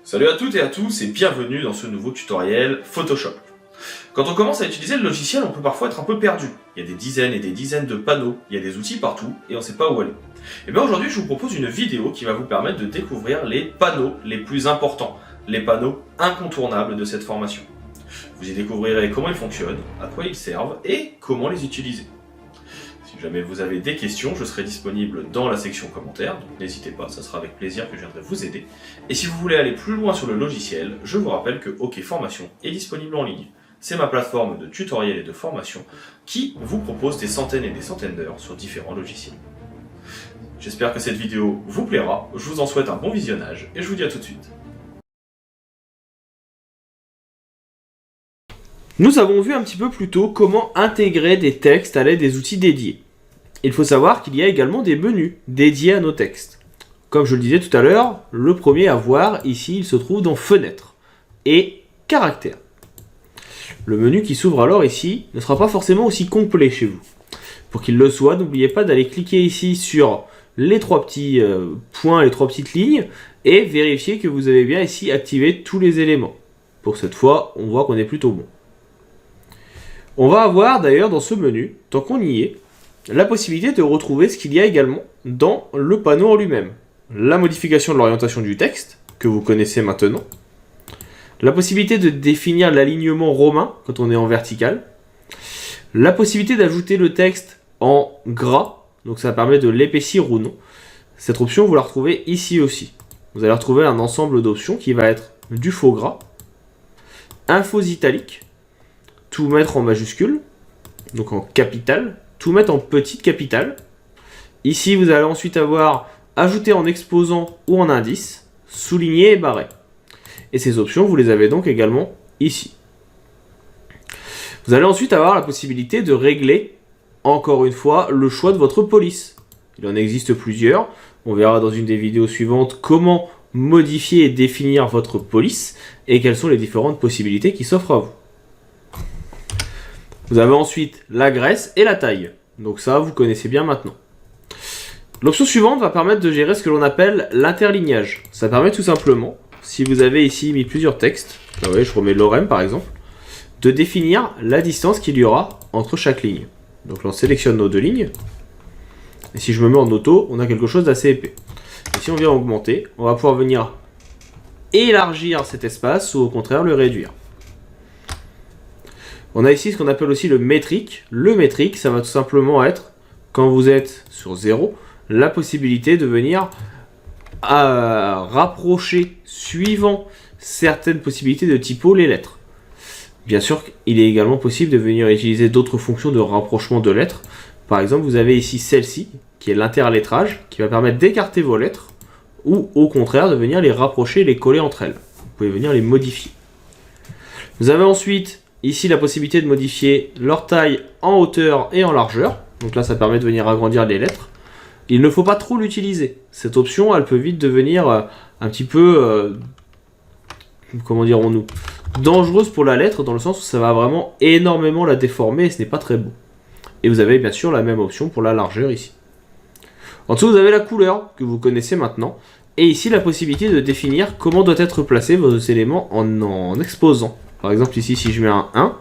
Salut à toutes et à tous et bienvenue dans ce nouveau tutoriel Photoshop. Quand on commence à utiliser le logiciel, on peut parfois être un peu perdu. Il y a des dizaines et des dizaines de panneaux, il y a des outils partout et on ne sait pas où aller. Et bien aujourd'hui je vous propose une vidéo qui va vous permettre de découvrir les panneaux les plus importants, les panneaux incontournables de cette formation. Vous y découvrirez comment ils fonctionnent, à quoi ils servent et comment les utiliser. Si jamais vous avez des questions, je serai disponible dans la section commentaires, donc n'hésitez pas, ça sera avec plaisir que je viendrai vous aider. Et si vous voulez aller plus loin sur le logiciel, je vous rappelle que OK Formation est disponible en ligne. C'est ma plateforme de tutoriel et de formation qui vous propose des centaines et des centaines d'heures sur différents logiciels. J'espère que cette vidéo vous plaira, je vous en souhaite un bon visionnage et je vous dis à tout de suite. Nous avons vu un petit peu plus tôt comment intégrer des textes à l'aide des outils dédiés. Il faut savoir qu'il y a également des menus dédiés à nos textes. Comme je le disais tout à l'heure, le premier à voir ici, il se trouve dans Fenêtre et Caractères. Le menu qui s'ouvre alors ici ne sera pas forcément aussi complet chez vous. Pour qu'il le soit, n'oubliez pas d'aller cliquer ici sur les trois petits points, les trois petites lignes et vérifier que vous avez bien ici activé tous les éléments. Pour cette fois, on voit qu'on est plutôt bon. On va avoir d'ailleurs dans ce menu, tant qu'on y est, la possibilité de retrouver ce qu'il y a également dans le panneau en lui-même. La modification de l'orientation du texte, que vous connaissez maintenant. La possibilité de définir l'alignement romain quand on est en vertical. La possibilité d'ajouter le texte en gras, donc ça permet de l'épaissir ou non. Cette option, vous la retrouvez ici aussi. Vous allez retrouver un ensemble d'options qui va être du faux gras, infos italiques, tout mettre en majuscule, donc en capital, tout mettre en petite capitale. Ici, vous allez ensuite avoir ajouter en exposant ou en indice, souligner et barrer. Et ces options, vous les avez donc également ici. Vous allez ensuite avoir la possibilité de régler, encore une fois, le choix de votre police. Il en existe plusieurs. On verra dans une des vidéos suivantes comment modifier et définir votre police et quelles sont les différentes possibilités qui s'offrent à vous. Vous avez ensuite la graisse et la taille. Donc ça, vous connaissez bien maintenant. L'option suivante va permettre de gérer ce que l'on appelle l'interlignage. Ça permet tout simplement, si vous avez ici mis plusieurs textes, là, voyez, je remets l'orem par exemple, de définir la distance qu'il y aura entre chaque ligne. Donc là, on sélectionne nos deux lignes. Et si je me mets en auto, on a quelque chose d'assez épais. Et si on vient augmenter, on va pouvoir venir élargir cet espace ou au contraire le réduire. On a ici ce qu'on appelle aussi le métrique. Le métrique, ça va tout simplement être, quand vous êtes sur 0, la possibilité de venir rapprocher, suivant certaines possibilités de typo, les lettres. Bien sûr, il est également possible de venir utiliser d'autres fonctions de rapprochement de lettres. Par exemple, vous avez ici celle-ci, qui est l'interlettrage, qui va permettre d'écarter vos lettres, ou au contraire de venir les rapprocher et les coller entre elles. Vous pouvez venir les modifier. Vous avez ensuite ici la possibilité de modifier leur taille en hauteur et en largeur. Donc là, ça permet de venir agrandir les lettres. Il ne faut pas trop l'utiliser. Cette option, elle peut vite devenir un petit peu, comment dirons-nous, dangereuse pour la lettre, dans le sens où ça va vraiment énormément la déformer et ce n'est pas très beau. Et vous avez bien sûr la même option pour la largeur ici. En dessous, vous avez la couleur que vous connaissez maintenant. Et ici, la possibilité de définir comment doivent être placés vos éléments en exposant. Par exemple, ici, si je mets un 1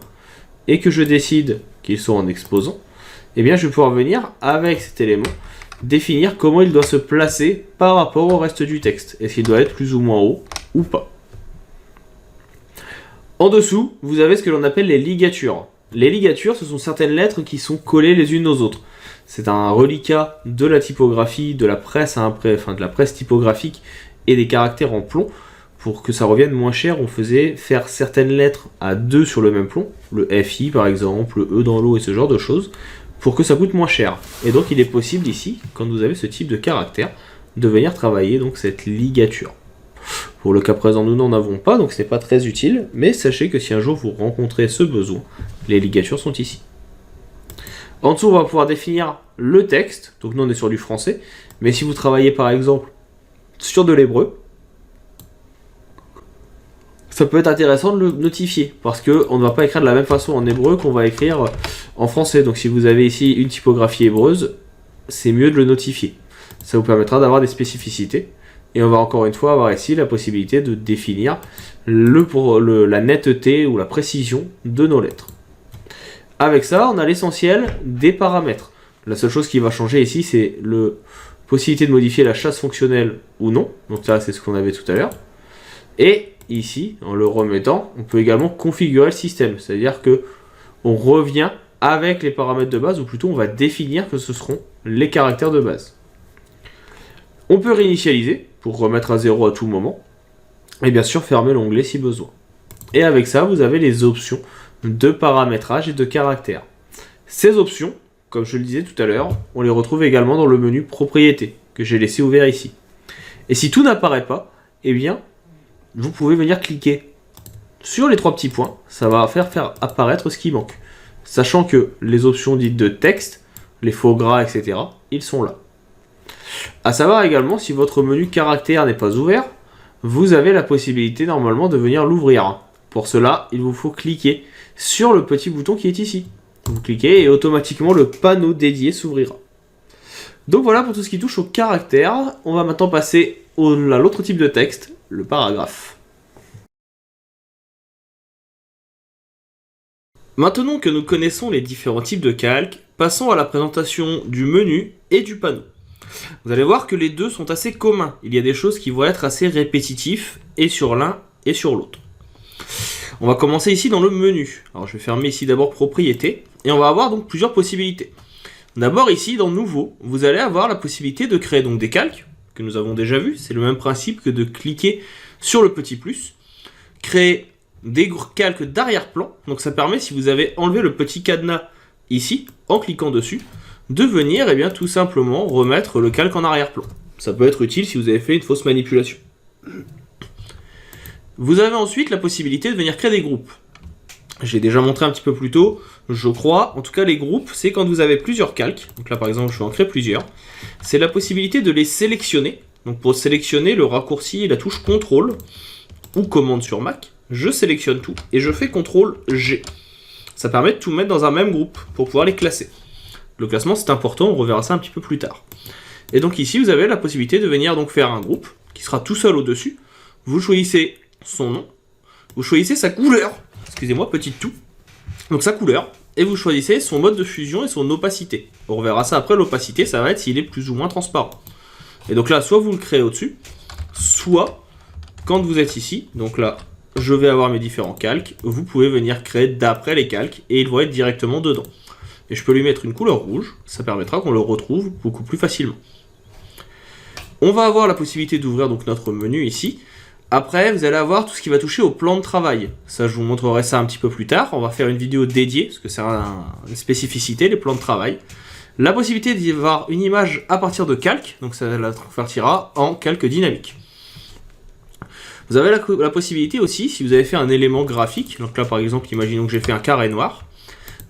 et que je décide qu'ils sont en exposant, eh bien, je vais pouvoir venir, avec cet élément, définir comment il doit se placer par rapport au reste du texte. Est-ce qu'il doit être plus ou moins haut ou pas. En dessous, vous avez ce que l'on appelle les ligatures. Les ligatures, ce sont certaines lettres qui sont collées les unes aux autres. C'est un reliquat de la typographie, de la presse, de la presse typographique et des caractères en plomb. Pour que ça revienne moins cher, on faisait faire certaines lettres à deux sur le même plomb, le FI par exemple, le E dans l'eau et ce genre de choses, pour que ça coûte moins cher. Et donc il est possible ici, quand vous avez ce type de caractère, de venir travailler donc cette ligature. Pour le cas présent, nous n'en avons pas, donc ce n'est pas très utile, mais sachez que si un jour vous rencontrez ce besoin, les ligatures sont ici. En dessous, on va pouvoir définir le texte, donc nous on est sur du français, mais si vous travaillez par exemple sur de l'hébreu, ça peut être intéressant de le notifier, parce qu'on ne va pas écrire de la même façon en hébreu qu'on va écrire en français. Donc si vous avez ici une typographie hébreuse, c'est mieux de le notifier. Ça vous permettra d'avoir des spécificités Et on va encore une fois avoir ici la possibilité de définir la netteté ou la précision de nos lettres. Avec ça, on a l'essentiel des paramètres. La seule chose qui va changer ici, c'est la possibilité de modifier la chasse fonctionnelle ou non. Donc ça, c'est ce qu'on avait tout à l'heure. Et ici, en le remettant, on peut également configurer le système. C'est-à-dire que on revient avec les paramètres de base, ou plutôt on va définir que ce seront les caractères de base. On peut réinitialiser pour remettre à 0 à tout moment. Et bien sûr, fermer l'onglet si besoin. Et avec ça, vous avez les options de paramétrage et de caractères. Ces options, comme je le disais tout à l'heure, on les retrouve également dans le menu propriété, que j'ai laissé ouvert ici. Et si tout n'apparaît pas, eh bien, vous pouvez venir cliquer sur les 3 petits points. Ça va faire apparaître ce qui manque. Sachant que les options dites de texte, les faux gras, etc., ils sont là. À savoir également, si votre menu caractère n'est pas ouvert, vous avez la possibilité normalement de venir l'ouvrir. Pour cela, il vous faut cliquer sur le petit bouton qui est ici. Vous cliquez et automatiquement le panneau dédié s'ouvrira. Donc voilà pour tout ce qui touche au caractère. On va maintenant passer à l'autre type de texte, le paragraphe. Maintenant que nous connaissons les différents types de calques, passons à la présentation du menu et du panneau. Vous allez voir que les deux sont assez communs. Il y a des choses qui vont être assez répétitifs et sur l'un et sur l'autre. On va commencer ici dans le menu. Alors je vais fermer ici d'abord propriété et on va avoir donc plusieurs possibilités. D'abord ici dans nouveau, vous allez avoir la possibilité de créer donc des calques que nous avons déjà vu. C'est le même principe que de cliquer sur le petit plus. Créer des calques d'arrière-plan. Donc ça permet, si vous avez enlevé le petit cadenas ici, en cliquant dessus, de venir et bien, tout simplement remettre le calque en arrière-plan. Ça peut être utile si vous avez fait une fausse manipulation. Vous avez ensuite la possibilité de venir créer des groupes. J'ai déjà montré un petit peu plus tôt, je crois. En tout cas, les groupes, c'est quand vous avez plusieurs calques. Donc là, par exemple, je vais en créer plusieurs. C'est la possibilité de les sélectionner. Donc pour sélectionner, le raccourci, la touche CTRL ou commande sur Mac, je sélectionne tout et je fais CTRL-G. Ça permet de tout mettre dans un même groupe pour pouvoir les classer. Le classement, c'est important, on reverra ça un petit peu plus tard. Et donc ici, vous avez la possibilité de venir donc faire un groupe qui sera tout seul au-dessus. Vous choisissez son nom, vous choisissez sa couleur, excusez-moi, petite toux, donc sa couleur, et vous choisissez son mode de fusion et son opacité. On reverra ça après, l'opacité, ça va être s'il est plus ou moins transparent. Et donc là, soit vous le créez au-dessus, soit, quand vous êtes ici, donc là, je vais avoir mes différents calques, vous pouvez venir créer d'après les calques, et ils vont être directement dedans. Et je peux lui mettre une couleur rouge, ça permettra qu'on le retrouve beaucoup plus facilement. On va avoir la possibilité d'ouvrir donc notre menu ici. Après, vous allez avoir tout ce qui va toucher au plan de travail. Ça, je vous montrerai ça un petit peu plus tard. On va faire une vidéo dédiée, parce que c'est une spécificité, les plans de travail. La possibilité d'y avoir une image à partir de calque, donc ça la convertira en calque dynamique. Vous avez la possibilité aussi, si vous avez fait un élément graphique, donc là par exemple, imaginons que j'ai fait un carré noir,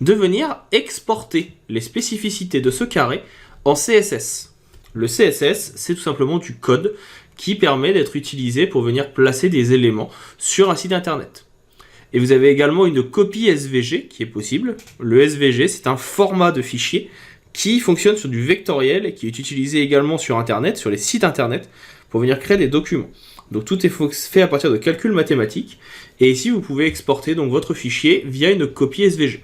de venir exporter les spécificités de ce carré en CSS. Le CSS, c'est tout simplement du code qui permet d'être utilisé pour venir placer des éléments sur un site internet. Et vous avez également une copie SVG qui est possible. Le SVG, c'est un format de fichier qui fonctionne sur du vectoriel et qui est utilisé également sur internet, sur les sites internet, pour venir créer des documents. Donc tout est fait à partir de calculs mathématiques. Et ici, vous pouvez exporter donc votre fichier via une copie SVG.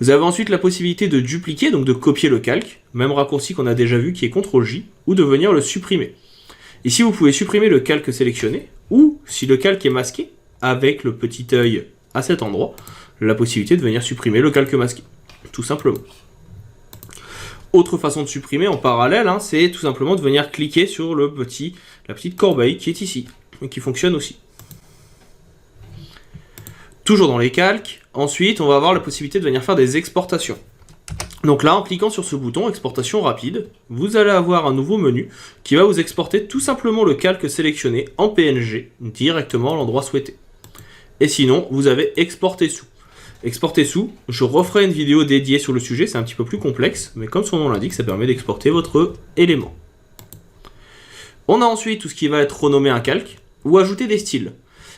Vous avez ensuite la possibilité de dupliquer, donc de copier le calque, même raccourci qu'on a déjà vu qui est CTRL-J, ou de venir le supprimer. Ici, vous pouvez supprimer le calque sélectionné, ou, si le calque est masqué, avec le petit œil à cet endroit, la possibilité de venir supprimer le calque masqué, tout simplement. Autre façon de supprimer en parallèle, c'est tout simplement de venir cliquer sur la petite corbeille qui est ici, et qui fonctionne aussi. Toujours dans les calques, ensuite, on va avoir la possibilité de venir faire des exportations. Donc là, en cliquant sur ce bouton, exportation rapide, vous allez avoir un nouveau menu qui va vous exporter tout simplement le calque sélectionné en PNG directement à l'endroit souhaité. Et sinon, vous avez exporter sous. Exporter sous, je referai une vidéo dédiée sur le sujet, c'est un petit peu plus complexe, mais comme son nom l'indique, ça permet d'exporter votre élément. On a ensuite tout ce qui va être renommé un calque ou ajouter des styles.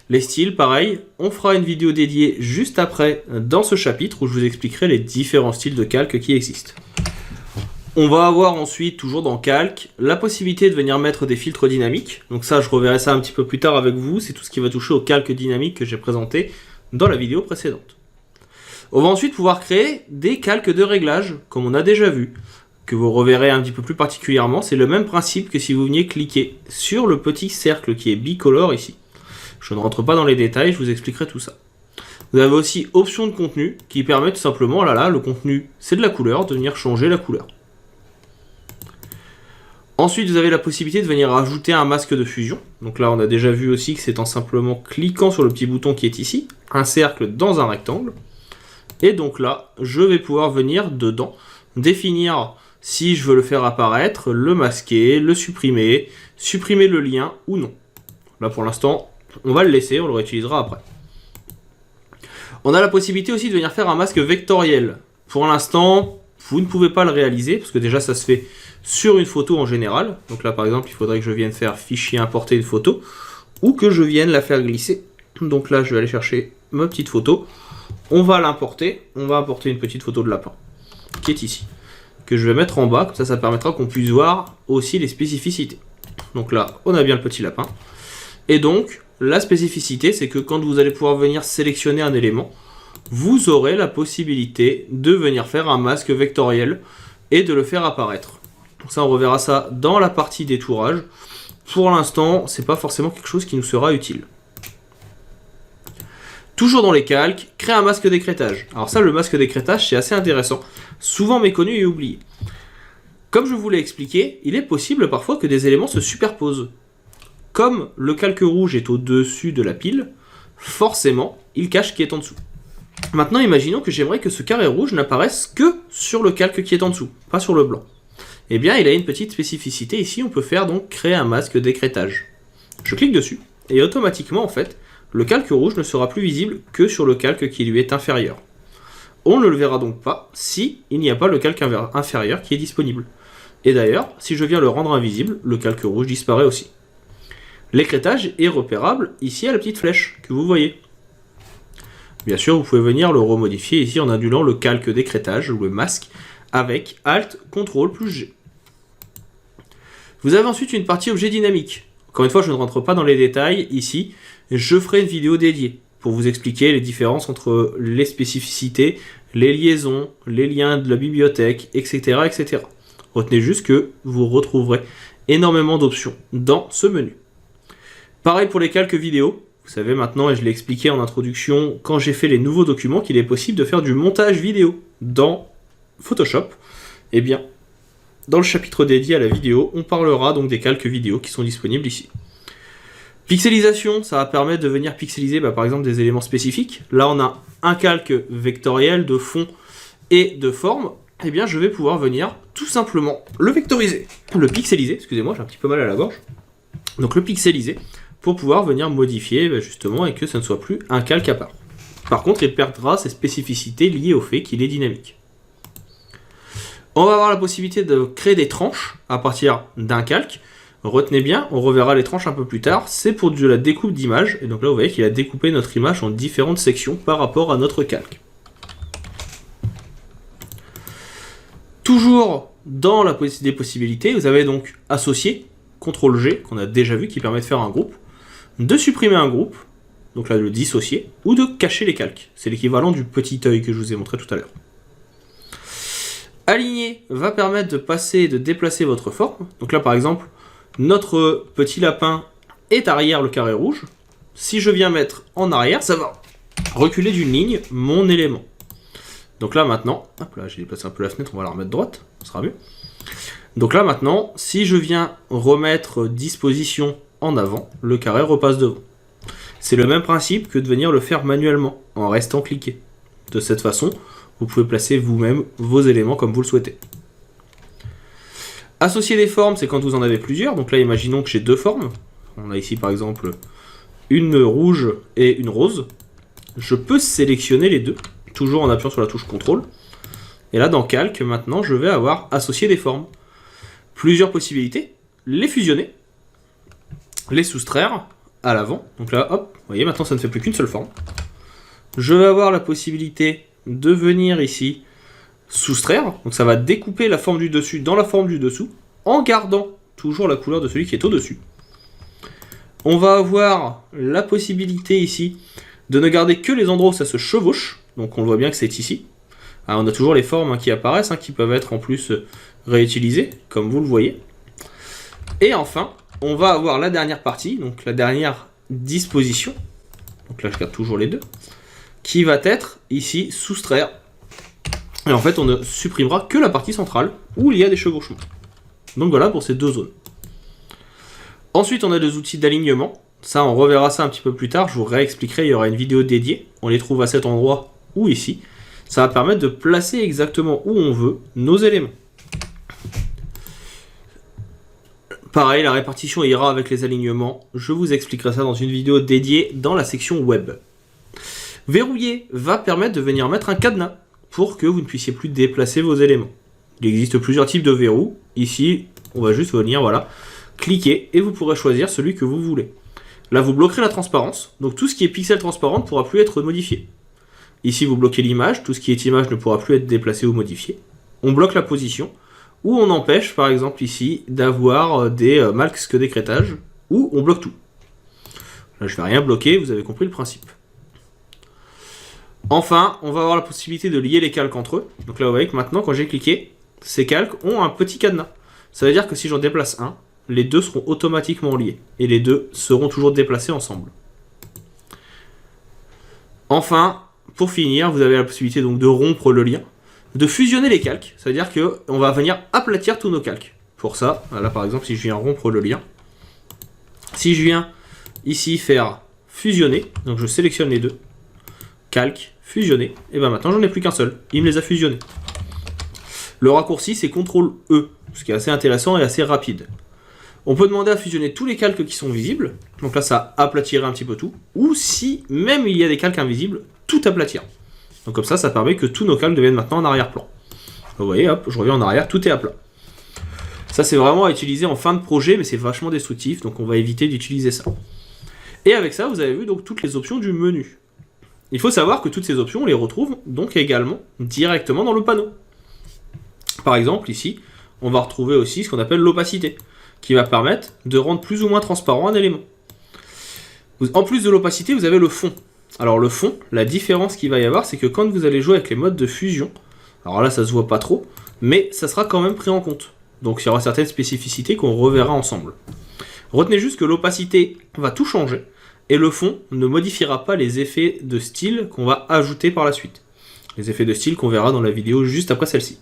Les styles, pareil, on fera une vidéo dédiée juste après dans ce chapitre où je vous expliquerai les différents styles de calque qui existent. On va avoir ensuite, toujours dans Calque, la possibilité de venir mettre des filtres dynamiques. Donc ça, je reverrai ça un petit peu plus tard avec vous. C'est tout ce qui va toucher au calque dynamique que j'ai présenté dans la vidéo précédente. On va ensuite pouvoir créer des calques de réglage, comme on a déjà vu, que vous reverrez un petit peu plus particulièrement. C'est le même principe que si vous veniez cliquer sur le petit cercle qui est bicolore ici. Je ne rentre pas dans les détails, je vous expliquerai tout ça. Vous avez aussi option de contenu qui permet tout simplement, là, le contenu c'est de la couleur, de venir changer la couleur. Ensuite, vous avez la possibilité de venir ajouter un masque de fusion. Donc là, on a déjà vu aussi que c'est en simplement cliquant sur le petit bouton qui est ici, un cercle dans un rectangle. Et donc là, je vais pouvoir venir dedans, définir si je veux le faire apparaître, le masquer, le supprimer le lien ou non. Là, pour l'instant, on va le laisser, on le réutilisera après. On a la possibilité aussi de venir faire un masque vectoriel. Pour l'instant, vous ne pouvez pas le réaliser, parce que déjà, ça se fait sur une photo en général. Donc là, par exemple, il faudrait que je vienne faire fichier importer une photo, ou que je vienne la faire glisser. Donc là, je vais aller chercher ma petite photo. On va l'importer. On va importer une petite photo de lapin, qui est ici, que je vais mettre en bas. Comme ça, ça permettra qu'on puisse voir aussi les spécificités. Donc là, on a bien le petit lapin. Et donc, la spécificité, c'est que quand vous allez pouvoir venir sélectionner un élément, vous aurez la possibilité de venir faire un masque vectoriel et de le faire apparaître. Donc ça, on reverra ça dans la partie détourage. Pour l'instant, c'est pas forcément quelque chose qui nous sera utile. Toujours dans les calques, créer un masque d'écrêtage. Alors ça, le masque d'écrêtage, c'est assez intéressant, souvent méconnu et oublié. Comme je vous l'ai expliqué, il est possible parfois que des éléments se superposent. Comme le calque rouge est au-dessus de la pile, forcément, il cache ce qui est en dessous. Maintenant, imaginons que j'aimerais que ce carré rouge n'apparaisse que sur le calque qui est en dessous, pas sur le blanc. Eh bien, il a une petite spécificité. Ici, on peut faire donc créer un masque d'écrêtage. Je clique dessus, et automatiquement, en fait, le calque rouge ne sera plus visible que sur le calque qui lui est inférieur. On ne le verra donc pas si il n'y a pas le calque inférieur qui est disponible. Et d'ailleurs, si je viens le rendre invisible, le calque rouge disparaît aussi. L'écrêtage est repérable ici à la petite flèche que vous voyez. Bien sûr, vous pouvez venir le remodifier ici en annulant le calque d'écrêtage ou le masque avec Alt, CTRL plus G. Vous avez ensuite une partie objet dynamique. Encore une fois, je ne rentre pas dans les détails ici. Je ferai une vidéo dédiée pour vous expliquer les différences entre les spécificités, les liaisons, les liens de la bibliothèque, etc., etc. Retenez juste que vous retrouverez énormément d'options dans ce menu. Pareil pour les calques vidéo. Vous savez maintenant, et je l'ai expliqué en introduction, quand j'ai fait les nouveaux documents, qu'il est possible de faire du montage vidéo dans Photoshop. Eh bien, dans le chapitre dédié à la vidéo, on parlera donc des calques vidéo qui sont disponibles ici. Pixelisation, ça va permettre de venir pixeliser par exemple des éléments spécifiques. Là, on a un calque vectoriel de fond et de forme. Eh bien, je vais pouvoir venir tout simplement le vectoriser, le pixeliser, excusez-moi, j'ai un petit peu mal à la gorge. Donc le pixeliser, pour pouvoir venir modifier justement et que ça ne soit plus un calque à part. Par contre, il perdra ses spécificités liées au fait qu'il est dynamique. On va avoir la possibilité de créer des tranches à partir d'un calque. Retenez bien, on reverra les tranches un peu plus tard, c'est pour de la découpe d'image. Et donc là, vous voyez qu'il a découpé notre image en différentes sections par rapport à notre calque. Toujours dans des possibilités, vous avez donc associé, CTRL G, qu'on a déjà vu, qui permet de faire un groupe, de supprimer un groupe, donc là le dissocier, ou de cacher les calques. C'est l'équivalent du petit œil que je vous ai montré tout à l'heure. Aligner va permettre de passer et de déplacer votre forme. Donc là par exemple, notre petit lapin est arrière le carré rouge. Si je viens mettre en arrière, ça va reculer d'une ligne mon élément. Donc là maintenant, hop là j'ai déplacé un peu la fenêtre, on va la remettre droite, ça sera mieux. Donc là maintenant, si je viens remettre disposition en avant, le carré repasse devant. C'est le même principe que de venir le faire manuellement, en restant cliqué. De cette façon, vous pouvez placer vous-même vos éléments comme vous le souhaitez. Associer des formes, c'est quand vous en avez plusieurs. Donc là, imaginons que j'ai deux formes. On a ici par exemple une rouge et une rose. Je peux sélectionner les deux, toujours en appuyant sur la touche CTRL. Et là, dans Calque, maintenant, je vais avoir associé des formes. Plusieurs possibilités. Les fusionner, les soustraire à l'avant. Donc là, hop, vous voyez, maintenant ça ne fait plus qu'une seule forme. Je vais avoir la possibilité de venir ici soustraire, donc ça va découper la forme du dessus dans la forme du dessous, en gardant toujours la couleur de celui qui est au-dessus. On va avoir la possibilité ici de ne garder que les endroits où ça se chevauche, donc on voit bien que c'est ici. Alors on a toujours les formes qui apparaissent, qui peuvent être en plus réutilisées, comme vous le voyez. Et enfin, on va avoir la dernière partie, donc la dernière disposition, donc là je garde toujours les deux, qui va être ici soustraire. Et en fait on ne supprimera que la partie centrale, où il y a des chevauchements. Donc voilà pour ces deux zones. Ensuite, on a des outils d'alignement. Ça, on reverra ça un petit peu plus tard. Je vous réexpliquerai, il y aura une vidéo dédiée. On les trouve à cet endroit ou ici. Ça va permettre de placer exactement où on veut nos éléments. Pareil, la répartition ira avec les alignements. Je vous expliquerai ça dans une vidéo dédiée dans la section web. Verrouiller va permettre de venir mettre un cadenas pour que vous ne puissiez plus déplacer vos éléments. Il existe plusieurs types de verrous. Ici, on va juste venir, voilà, cliquez et vous pourrez choisir celui que vous voulez. Là, vous bloquerez la transparence, donc tout ce qui est pixel transparent ne pourra plus être modifié. Ici, vous bloquez l'image, tout ce qui est image ne pourra plus être déplacé ou modifié. On bloque la position, ou on empêche, par exemple ici, d'avoir des masques d'écrêtage, ou on bloque tout. Là, je ne vais rien bloquer, vous avez compris le principe. Enfin, on va avoir la possibilité de lier les calques entre eux. Donc là, vous voyez que maintenant, quand j'ai cliqué, ces calques ont un petit cadenas. Ça veut dire que si j'en déplace un, les deux seront automatiquement liés. Et les deux seront toujours déplacés ensemble. Enfin, pour finir, vous avez la possibilité donc de rompre le lien, de fusionner les calques. Ça veut dire qu'on va venir aplatir tous nos calques. Pour ça, là par exemple, si je viens rompre le lien, si je viens ici faire fusionner, donc je sélectionne les deux, calque, fusionner, et bien maintenant j'en ai plus qu'un seul. Il me les a fusionnés. Le raccourci c'est CTRL-E, ce qui est assez intéressant et assez rapide. On peut demander à fusionner tous les calques qui sont visibles, donc là ça aplatirait un petit peu tout, ou si même il y a des calques invisibles, tout aplatir. Donc comme ça permet que tous nos calques deviennent maintenant en arrière-plan. Vous voyez, hop, je reviens en arrière, tout est à plat. Ça c'est vraiment à utiliser en fin de projet, mais c'est vachement destructif, donc on va éviter d'utiliser ça. Et avec ça, vous avez vu donc toutes les options du menu. Il faut savoir que toutes ces options, on les retrouve donc également directement dans le panneau. Par exemple, ici, on va retrouver aussi ce qu'on appelle l'opacité, qui va permettre de rendre plus ou moins transparent un élément. En plus de l'opacité, vous avez le fond. Alors le fond, la différence qu'il va y avoir, c'est que quand vous allez jouer avec les modes de fusion, alors là ça se voit pas trop, mais ça sera quand même pris en compte. Donc il y aura certaines spécificités qu'on reverra ensemble. Retenez juste que l'opacité va tout changer, et le fond ne modifiera pas les effets de style qu'on va ajouter par la suite. Les effets de style qu'on verra dans la vidéo juste après celle-ci.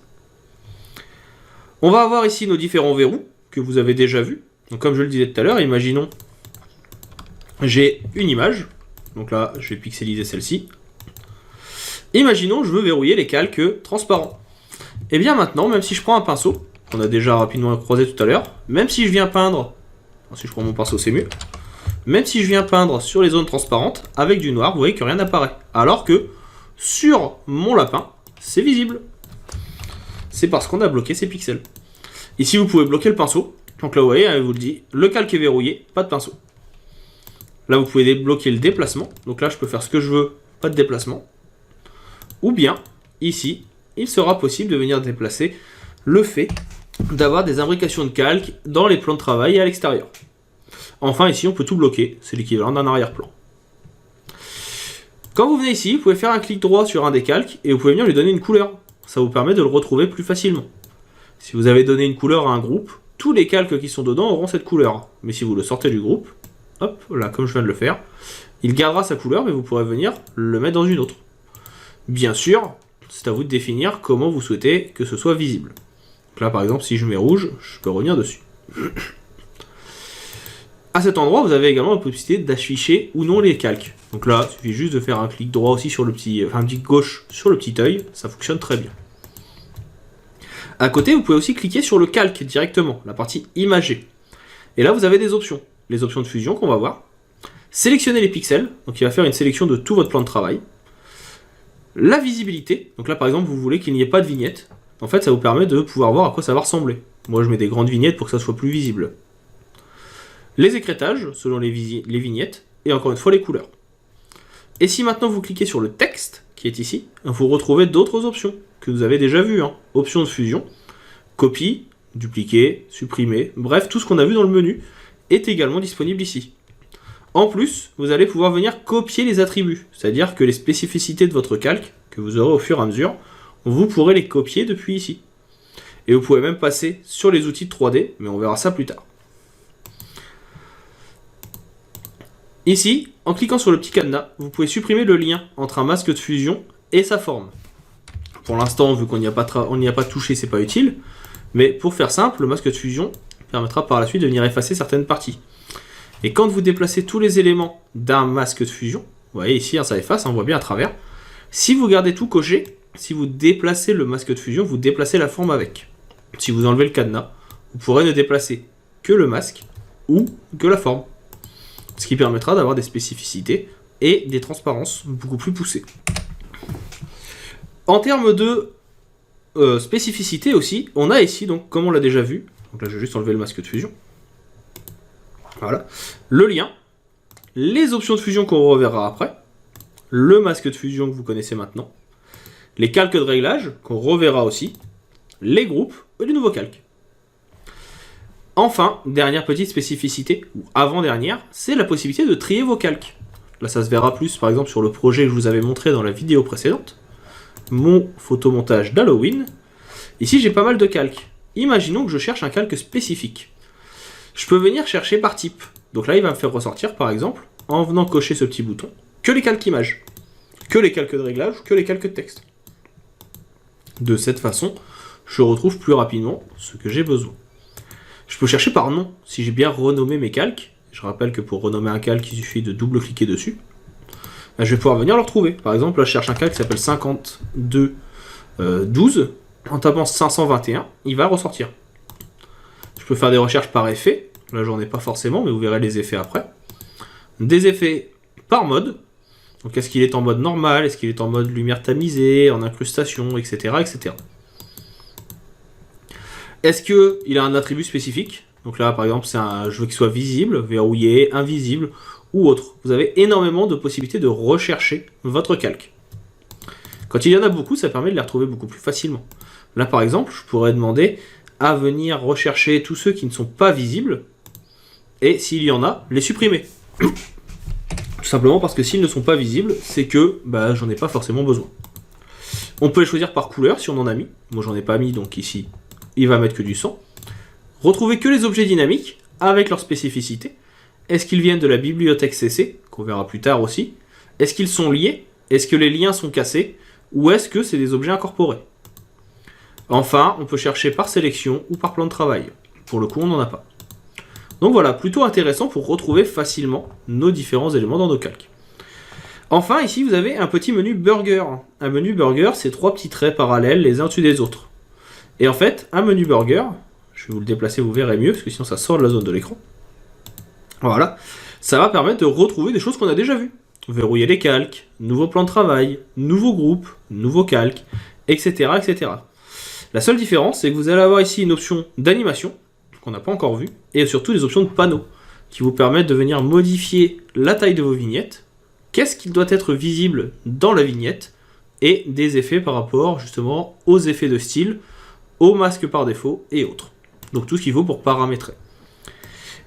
On va avoir ici nos différents verrous, que vous avez déjà vus. Donc comme je le disais tout à l'heure, imaginons, j'ai une image, donc là je vais pixeliser celle-ci. Imaginons, je veux verrouiller les calques transparents. Et bien maintenant, même si je prends un pinceau, qu'on a déjà rapidement croisé tout à l'heure, même si je viens peindre, si je prends mon pinceau c'est mieux, même si je viens peindre sur les zones transparentes, avec du noir, vous voyez que rien n'apparaît. Alors que sur mon lapin, c'est visible. C'est parce qu'on a bloqué ces pixels. Ici, vous pouvez bloquer le pinceau. Donc là, vous voyez, elle vous le dit, le calque est verrouillé, pas de pinceau. Là, vous pouvez débloquer le déplacement. Donc là, je peux faire ce que je veux, pas de déplacement. Ou bien, ici, il sera possible de venir déplacer le fait d'avoir des imbrications de calque dans les plans de travail et à l'extérieur. Enfin, ici, on peut tout bloquer. C'est l'équivalent d'un arrière-plan. Quand vous venez ici, vous pouvez faire un clic droit sur un des calques et vous pouvez venir lui donner une couleur. Ça vous permet de le retrouver plus facilement. Si vous avez donné une couleur à un groupe, tous les calques qui sont dedans auront cette couleur. Mais si vous le sortez du groupe, hop, là, comme je viens de le faire, il gardera sa couleur, mais vous pourrez venir le mettre dans une autre. Bien sûr, c'est à vous de définir comment vous souhaitez que ce soit visible. Donc là, par exemple, si je mets rouge, je peux revenir dessus. À cet endroit, vous avez également la possibilité d'afficher ou non les calques. Donc là, il suffit juste de faire un clic droit aussi sur le petit, un clic gauche sur le petit œil, ça fonctionne très bien. À côté, vous pouvez aussi cliquer sur le calque directement, la partie imagée. Et là, vous avez des options. Les options de fusion qu'on va voir. Sélectionner les pixels, donc il va faire une sélection de tout votre plan de travail. La visibilité, donc là par exemple, vous voulez qu'il n'y ait pas de vignette. En fait, ça vous permet de pouvoir voir à quoi ça va ressembler. Moi, je mets des grandes vignettes pour que ça soit plus visible. Les écrêtages, selon les vignettes, et encore une fois, les couleurs. Et si maintenant vous cliquez sur le texte, qui est ici, vous retrouvez d'autres options que vous avez déjà vu, hein. Option de fusion, copie, dupliquer, supprimer, bref, tout ce qu'on a vu dans le menu est également disponible ici. En plus, vous allez pouvoir venir copier les attributs, c'est-à-dire que les spécificités de votre calque, que vous aurez au fur et à mesure, vous pourrez les copier depuis ici. Et vous pouvez même passer sur les outils de 3D, mais on verra ça plus tard. Ici, en cliquant sur le petit cadenas, vous pouvez supprimer le lien entre un masque de fusion et sa forme. Pour l'instant, vu qu'on n'y a pas touché, c'est pas utile, mais pour faire simple, le masque de fusion permettra par la suite de venir effacer certaines parties. Et quand vous déplacez tous les éléments d'un masque de fusion, vous voyez ici, hein, ça efface, on voit bien à travers. Si vous gardez tout coché, si vous déplacez le masque de fusion, vous déplacez la forme avec. Si vous enlevez le cadenas, vous pourrez ne déplacer que le masque ou que la forme. Ce qui permettra d'avoir des spécificités et des transparences beaucoup plus poussées. En termes de spécificité aussi, on a ici, donc comme on l'a déjà vu, donc là je vais juste enlever le masque de fusion. Voilà. Le lien, les options de fusion qu'on reverra après, le masque de fusion que vous connaissez maintenant, les calques de réglage qu'on reverra aussi, les groupes et du nouveau calque. Enfin, dernière petite spécificité, ou avant-dernière, c'est la possibilité de trier vos calques. Là ça se verra plus par exemple sur le projet que je vous avais montré dans la vidéo précédente, mon photomontage d'Halloween. Ici j'ai pas mal de calques. Imaginons que je cherche un calque spécifique. Je peux venir chercher par type. Donc là, il va me faire ressortir, par exemple, en venant cocher ce petit bouton, que les calques images, que les calques de réglage, que les calques de texte. De cette façon, je retrouve plus rapidement ce que j'ai besoin. Je peux chercher par nom, si j'ai bien renommé mes calques. Je rappelle que pour renommer un calque, il suffit de double-cliquer dessus. Là, je vais pouvoir venir le retrouver. Par exemple, là, je cherche un calque qui s'appelle 5212. En tapant 521, il va ressortir. Je peux faire des recherches par effet. Là, j'en ai pas forcément, mais vous verrez les effets après. Des effets par mode. Donc, est-ce qu'il est en mode normal? Est-ce qu'il est en mode lumière tamisée, en incrustation, etc. etc. Est-ce qu'il a un attribut spécifique? Donc là, par exemple, je veux qu'il soit visible, verrouillé, invisible ou autre. Vous avez énormément de possibilités de rechercher votre calque. Quand il y en a beaucoup, ça permet de les retrouver beaucoup plus facilement. Là, par exemple, je pourrais demander à venir rechercher tous ceux qui ne sont pas visibles, et s'il y en a, les supprimer. Tout simplement parce que s'ils ne sont pas visibles, c'est que j'en ai pas forcément besoin. On peut les choisir par couleur si on en a mis. Moi j'en ai pas mis, donc ici, il va mettre que du sang. Retrouver que les objets dynamiques, avec leurs spécificités. Est-ce qu'ils viennent de la bibliothèque CC, qu'on verra plus tard aussi? Est-ce qu'ils sont liés? Est-ce que les liens sont cassés? Ou est-ce que c'est des objets incorporés? Enfin, on peut chercher par sélection ou par plan de travail. Pour le coup, on n'en a pas. Donc voilà, plutôt intéressant pour retrouver facilement nos différents éléments dans nos calques. Enfin, ici, vous avez un petit menu burger. Un menu burger, c'est 3 petits traits parallèles les uns au-dessus des autres. Et en fait, un menu burger, je vais vous le déplacer, vous verrez mieux, parce que sinon ça sort de la zone de l'écran. Voilà, ça va permettre de retrouver des choses qu'on a déjà vues. Verrouiller les calques, nouveau plan de travail, nouveau groupe, nouveau calque, etc. etc. La seule différence, c'est que vous allez avoir ici une option d'animation, qu'on n'a pas encore vue, et surtout des options de panneaux, qui vous permettent de venir modifier la taille de vos vignettes, qu'est-ce qui doit être visible dans la vignette, et des effets par rapport justement aux effets de style, aux masques par défaut et autres. Donc tout ce qu'il faut pour paramétrer.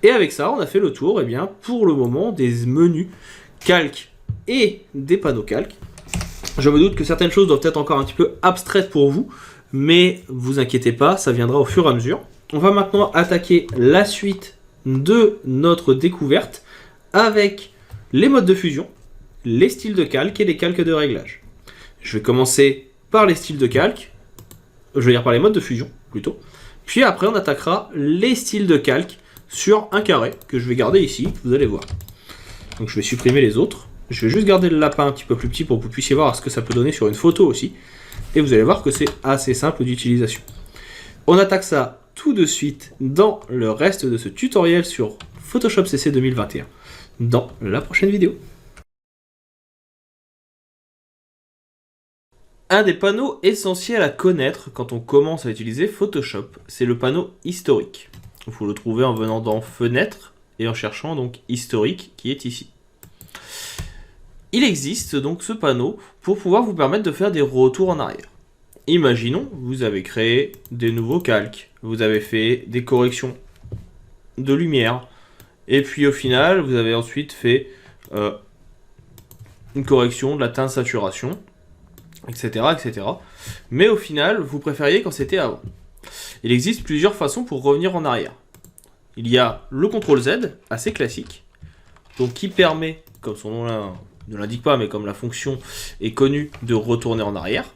Et avec ça, on a fait le tour, pour le moment, des menus calques et des panneaux calques. Je me doute que certaines choses doivent être encore un petit peu abstraites pour vous, mais vous inquiétez pas, ça viendra au fur et à mesure. On va maintenant attaquer la suite de notre découverte avec les modes de fusion, les styles de calque et les calques de réglage. Je vais commencer par les styles de calque, par les modes de fusion plutôt, puis après on attaquera les styles de calque sur un carré que je vais garder ici, vous allez voir. Donc je vais supprimer les autres, je vais juste garder le lapin un petit peu plus petit pour que vous puissiez voir ce que ça peut donner sur une photo aussi, et vous allez voir que c'est assez simple d'utilisation. On attaque ça tout de suite dans le reste de ce tutoriel sur Photoshop CC 2021, dans la prochaine vidéo. Un des panneaux essentiels à connaître quand on commence à utiliser Photoshop, c'est le panneau historique. Il faut le trouver en venant dans Fenêtre et en cherchant donc Historique qui est ici. Il existe donc ce panneau pour pouvoir vous permettre de faire des retours en arrière. imaginons, vous avez créé des nouveaux calques, vous avez fait des corrections de lumière, et puis au final, vous avez ensuite fait une correction de la teinte saturation, etc., etc. Mais au final, vous préfériez quand c'était avant. Il existe plusieurs façons pour revenir en arrière. Il y a le CTRL-Z, assez classique, donc qui permet, comme son nom ne l'indique pas, mais comme la fonction est connue, de retourner en arrière.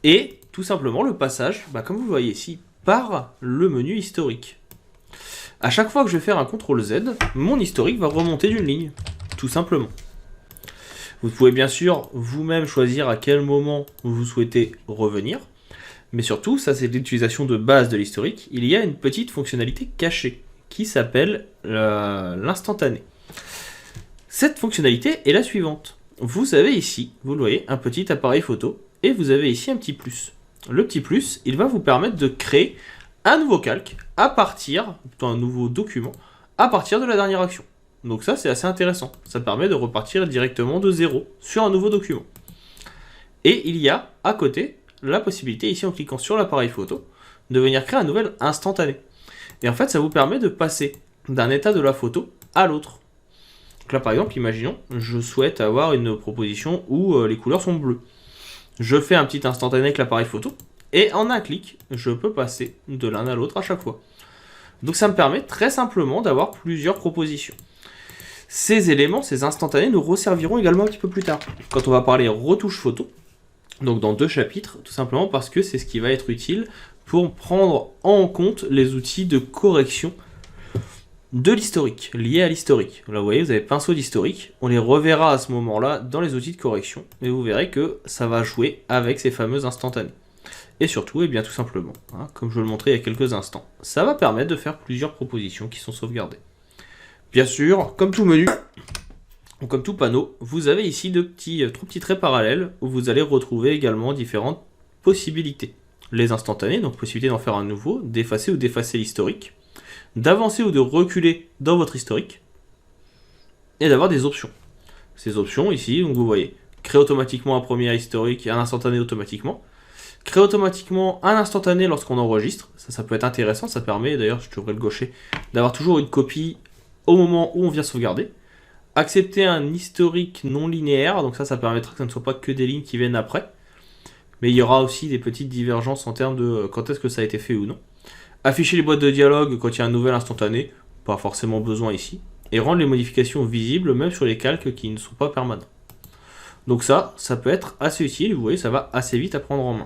Et tout simplement le passage, comme vous le voyez ici, par le menu historique. À chaque fois que je vais faire un CTRL-Z, mon historique va remonter d'une ligne, tout simplement. Vous pouvez bien sûr vous-même choisir à quel moment vous souhaitez revenir, mais surtout, ça c'est l'utilisation de base de l'historique, il y a une petite fonctionnalité cachée qui s'appelle l'instantané. Cette fonctionnalité est la suivante. Vous avez ici, vous le voyez, un petit appareil photo, et vous avez ici un petit plus. Le petit plus, il va vous permettre de créer un nouveau calque à partir, plutôt un nouveau document, à partir de la dernière action. Donc ça, c'est assez intéressant. Ça permet de repartir directement de zéro sur un nouveau document. Et il y a, à côté, la possibilité, ici en cliquant sur l'appareil photo, de venir créer un nouvel instantané. Et en fait, ça vous permet de passer d'un état de la photo à l'autre. Donc là, par exemple, imaginons, je souhaite avoir une proposition où les couleurs sont bleues. Je fais un petit instantané avec l'appareil photo, et en un clic, je peux passer de l'un à l'autre à chaque fois. Donc ça me permet très simplement d'avoir plusieurs propositions. Ces éléments, ces instantanés, nous resserviront également un petit peu plus tard, quand on va parler retouche photo, donc dans 2 chapitres, tout simplement parce que c'est ce qui va être utile pour prendre en compte les outils de correction de l'historique, liés à l'historique. Là vous voyez, vous avez pinceau d'historique, on les reverra à ce moment-là dans les outils de correction, et vous verrez que ça va jouer avec ces fameux instantanés. Et surtout, et bien tout simplement, comme je vous le montrais il y a quelques instants, ça va permettre de faire plusieurs propositions qui sont sauvegardées. Bien sûr, comme tout menu, ou comme tout panneau, vous avez ici 3 petits traits parallèles où vous allez retrouver également différentes possibilités. Les instantanés, donc possibilité d'en faire un nouveau, d'effacer ou d'effacer l'historique, d'avancer ou de reculer dans votre historique, et d'avoir des options. Ces options ici, donc vous voyez, créer automatiquement un premier historique et un instantané automatiquement, créer automatiquement un instantané lorsqu'on enregistre, ça peut être intéressant, ça permet, d'ailleurs je devrais le gaucher, d'avoir toujours une copie au moment où on vient sauvegarder. Accepter un historique non linéaire, donc ça permettra que ça ne soit pas que des lignes qui viennent après, mais il y aura aussi des petites divergences en termes de quand est-ce que ça a été fait ou non. Afficher les boîtes de dialogue quand il y a un nouvel instantané, pas forcément besoin ici, et rendre les modifications visibles même sur les calques qui ne sont pas permanents. Donc ça peut être assez utile, vous voyez, ça va assez vite à prendre en main.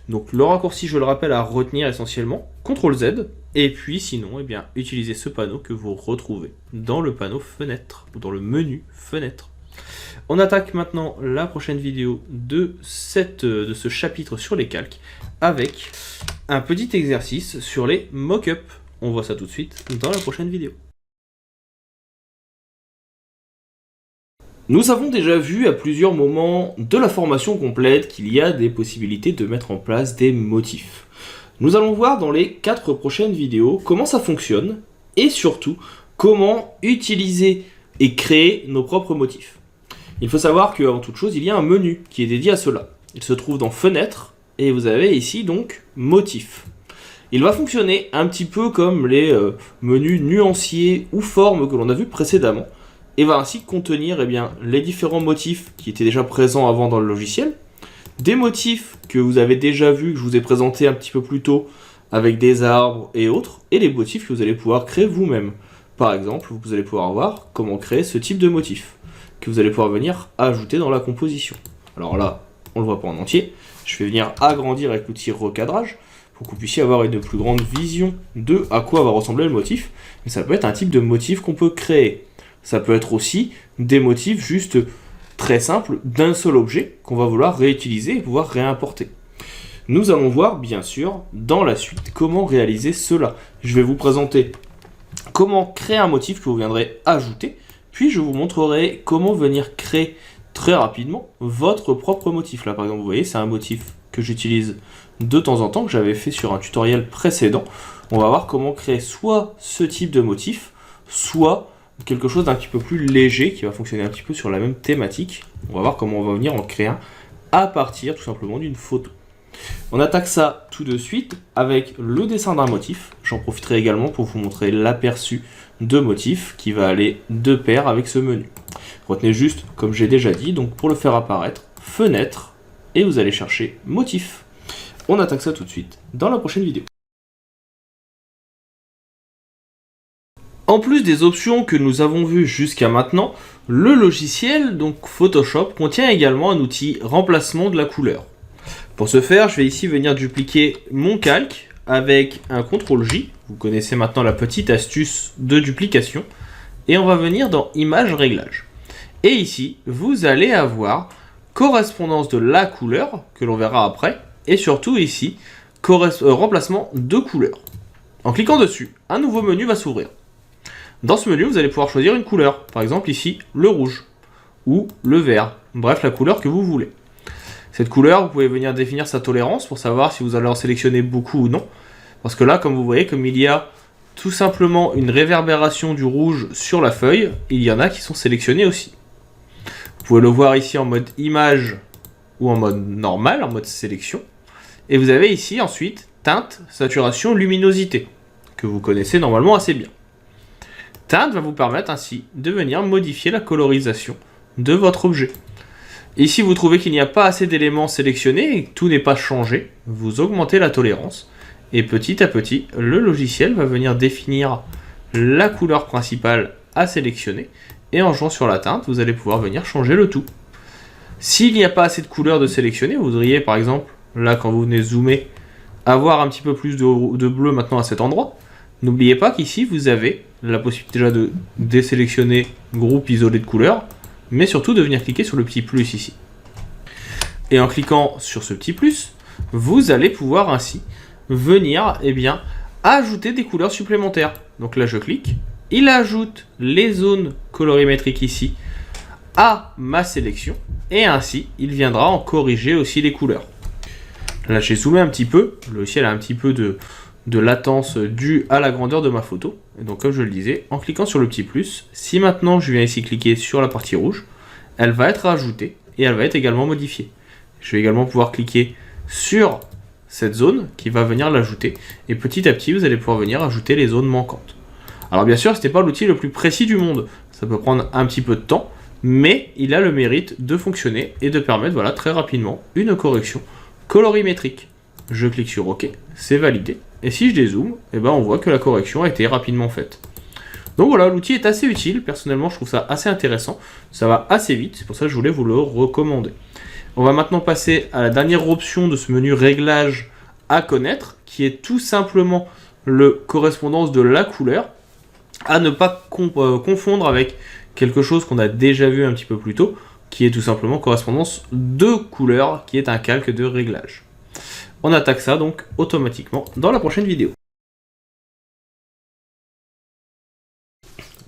Donc le raccourci, je le rappelle, à retenir essentiellement, CTRL-Z, et puis sinon, utilisez ce panneau que vous retrouvez dans le panneau fenêtre, ou dans le menu fenêtre. On attaque maintenant la prochaine vidéo de ce chapitre sur les calques, avec un petit exercice sur les mock-ups. On voit ça tout de suite dans la prochaine vidéo. Nous avons déjà vu à plusieurs moments de la formation complète qu'il y a des possibilités de mettre en place des motifs. Nous allons voir dans les 4 prochaines vidéos comment ça fonctionne et surtout comment utiliser et créer nos propres motifs. Il faut savoir qu'avant toute chose, il y a un menu qui est dédié à cela. Il se trouve dans Fenêtre et vous avez ici donc Motifs. Il va fonctionner un petit peu comme les menus nuanciers ou formes que l'on a vu précédemment, et va ainsi contenir les différents motifs qui étaient déjà présents avant dans le logiciel, des motifs que vous avez déjà vus, que je vous ai présentés un petit peu plus tôt, avec des arbres et autres, et les motifs que vous allez pouvoir créer vous-même. Par exemple, vous allez pouvoir voir comment créer ce type de motif, que vous allez pouvoir venir ajouter dans la composition. Alors là, on ne le voit pas en entier, je vais venir agrandir avec l'outil recadrage, pour que vous puissiez avoir une plus grande vision de à quoi va ressembler le motif, mais ça peut être un type de motif qu'on peut créer. Ça peut être aussi des motifs juste très simples d'un seul objet qu'on va vouloir réutiliser et pouvoir réimporter. Nous allons voir bien sûr dans la suite comment réaliser cela. Je vais vous présenter comment créer un motif que vous viendrez ajouter, puis je vous montrerai comment venir créer très rapidement votre propre motif. Là par exemple vous voyez c'est un motif que j'utilise de temps en temps, que j'avais fait sur un tutoriel précédent. On va voir comment créer soit ce type de motif, soit quelque chose d'un petit peu plus léger qui va fonctionner un petit peu sur la même thématique. On va voir comment on va venir en créer un à partir tout simplement d'une photo. On attaque ça tout de suite avec le dessin d'un motif. J'en profiterai également pour vous montrer l'aperçu de motif qui va aller de pair avec ce menu. Retenez juste, comme j'ai déjà dit, donc pour le faire apparaître, fenêtre, et vous allez chercher motif. On attaque ça tout de suite dans la prochaine vidéo. En plus des options que nous avons vues jusqu'à maintenant, le logiciel, donc Photoshop, contient également un outil remplacement de la couleur. Pour ce faire, je vais ici venir dupliquer mon calque avec un CTRL-J. Vous connaissez maintenant la petite astuce de duplication. Et on va venir dans Images, Réglages. Et ici, vous allez avoir correspondance de la couleur, que l'on verra après, et surtout ici, remplacement de couleur. En cliquant dessus, un nouveau menu va s'ouvrir. Dans ce menu, vous allez pouvoir choisir une couleur. Par exemple ici, le rouge ou le vert. Bref, la couleur que vous voulez. Cette couleur, vous pouvez venir définir sa tolérance pour savoir si vous allez en sélectionner beaucoup ou non. Parce que là, comme vous voyez, comme il y a tout simplement une réverbération du rouge sur la feuille, il y en a qui sont sélectionnés aussi. Vous pouvez le voir ici en mode image ou en mode normal, en mode sélection. Et vous avez ici ensuite teinte, saturation, luminosité, que vous connaissez normalement assez bien. Teinte va vous permettre ainsi de venir modifier la colorisation de votre objet. Ici, vous trouvez qu'il n'y a pas assez d'éléments sélectionnés et que tout n'est pas changé. Vous augmentez la tolérance et petit à petit, le logiciel va venir définir la couleur principale à sélectionner et en jouant sur la teinte, vous allez pouvoir venir changer le tout. S'il n'y a pas assez de couleurs de sélectionner, vous voudriez par exemple, là quand vous venez zoomer, avoir un petit peu plus de bleu maintenant à cet endroit. N'oubliez pas qu'ici, vous avez la possibilité déjà de désélectionner groupe isolé de couleurs, mais surtout de venir cliquer sur le petit plus ici. Et en cliquant sur ce petit plus, vous allez pouvoir ainsi venir ajouter des couleurs supplémentaires. Donc là, je clique, il ajoute les zones colorimétriques ici à ma sélection, et ainsi, il viendra en corriger aussi les couleurs. Là, j'ai zoomé un petit peu, le logiciel a un petit peu de latence due à la grandeur de ma photo. Et donc comme je le disais, en cliquant sur le petit plus, si maintenant je viens ici cliquer sur la partie rouge, elle va être ajoutée et elle va être également modifiée. Je vais également pouvoir cliquer sur cette zone qui va venir l'ajouter et petit à petit vous allez pouvoir venir ajouter les zones manquantes. Alors bien sûr, ce n'est pas l'outil le plus précis du monde, ça peut prendre un petit peu de temps, mais il a le mérite de fonctionner et de permettre très rapidement une correction colorimétrique. Je clique sur OK, c'est validé. Et si je dézoome, on voit que la correction a été rapidement faite. Donc voilà, l'outil est assez utile. Personnellement, je trouve ça assez intéressant. Ça va assez vite, c'est pour ça que je voulais vous le recommander. On va maintenant passer à la dernière option de ce menu réglage à connaître, qui est tout simplement le correspondance de la couleur, à ne pas confondre avec quelque chose qu'on a déjà vu un petit peu plus tôt, qui est tout simplement correspondance de couleur, qui est un calque de réglage. On attaque ça donc automatiquement dans la prochaine vidéo.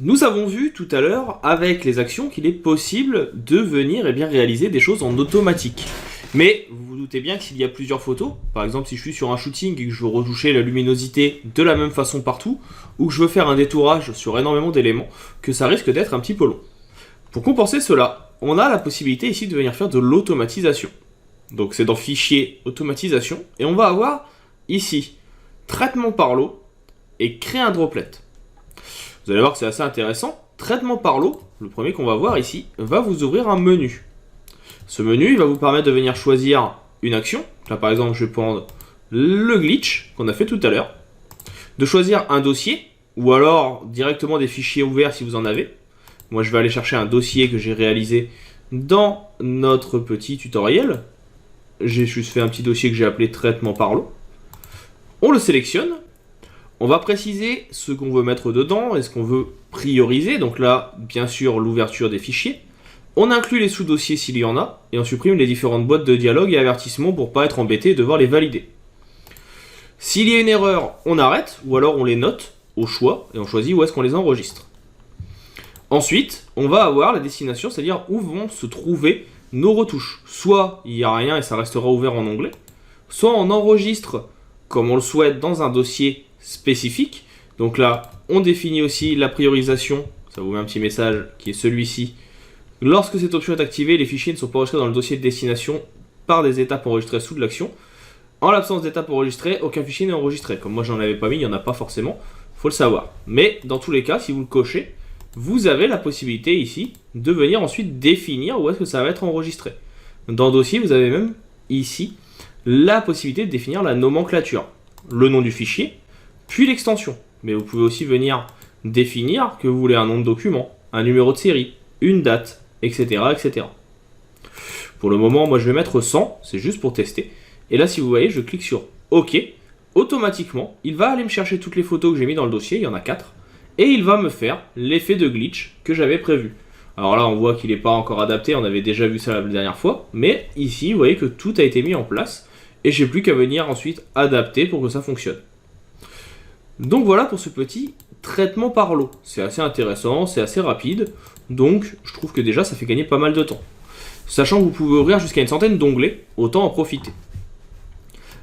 Nous avons vu tout à l'heure avec les actions qu'il est possible de venir réaliser des choses en automatique. Mais vous vous doutez bien que s'il y a plusieurs photos, par exemple si je suis sur un shooting et que je veux retoucher la luminosité de la même façon partout, ou que je veux faire un détourage sur énormément d'éléments, que ça risque d'être un petit peu long. Pour compenser cela, on a la possibilité ici de venir faire de l'automatisation. Donc c'est dans Fichier, Automatisation, et on va avoir ici Traitement par l'eau et Créer un droplet. Vous allez voir que c'est assez intéressant. Traitement par l'eau, le premier qu'on va voir ici, va vous ouvrir un menu. Ce menu, il va vous permettre de venir choisir une action. Là par exemple, je vais prendre le glitch qu'on a fait tout à l'heure. De choisir un dossier, ou alors directement des fichiers ouverts si vous en avez. Moi je vais aller chercher un dossier que j'ai réalisé dans notre petit tutoriel. J'ai juste fait un petit dossier que j'ai appelé traitement par l'eau. On le sélectionne. On va préciser ce qu'on veut mettre dedans et ce qu'on veut prioriser. Donc là, bien sûr, l'ouverture des fichiers. On inclut les sous-dossiers s'il y en a. Et on supprime les différentes boîtes de dialogue et avertissements pour ne pas être embêté et devoir les valider. S'il y a une erreur, on arrête ou alors on les note au choix et on choisit où est-ce qu'on les enregistre. Ensuite, on va avoir la destination, c'est-à-dire où vont se trouver nos retouches. Soit il n'y a rien et ça restera ouvert en onglet, soit on enregistre comme on le souhaite dans un dossier spécifique. Donc là, on définit aussi la priorisation, ça vous met un petit message qui est celui-ci. Lorsque cette option est activée, les fichiers ne sont pas enregistrés dans le dossier de destination par des étapes enregistrées sous de l'action. En l'absence d'étape enregistrée, aucun fichier n'est enregistré. Comme moi j'en avais pas mis, il n'y en a pas forcément, faut le savoir. Mais dans tous les cas, si vous le cochez, vous avez la possibilité ici de venir ensuite définir où est-ce que ça va être enregistré. Dans le dossier, vous avez même ici la possibilité de définir la nomenclature, le nom du fichier, puis l'extension. Mais vous pouvez aussi venir définir que vous voulez un nom de document, un numéro de série, une date, etc., etc. Pour le moment, moi je vais mettre 100, c'est juste pour tester. Et là, si vous voyez, je clique sur OK. Automatiquement, il va aller me chercher toutes les photos que j'ai mis dans le dossier, il y en a 4. Et il va me faire l'effet de glitch que j'avais prévu. Alors là, on voit qu'il n'est pas encore adapté, on avait déjà vu ça la dernière fois. Mais ici, vous voyez que tout a été mis en place. Et j'ai plus qu'à venir ensuite adapter pour que ça fonctionne. Donc voilà pour ce petit traitement par lot. C'est assez intéressant, c'est assez rapide. Donc je trouve que déjà ça fait gagner pas mal de temps. Sachant que vous pouvez ouvrir jusqu'à une centaine d'onglets, autant en profiter.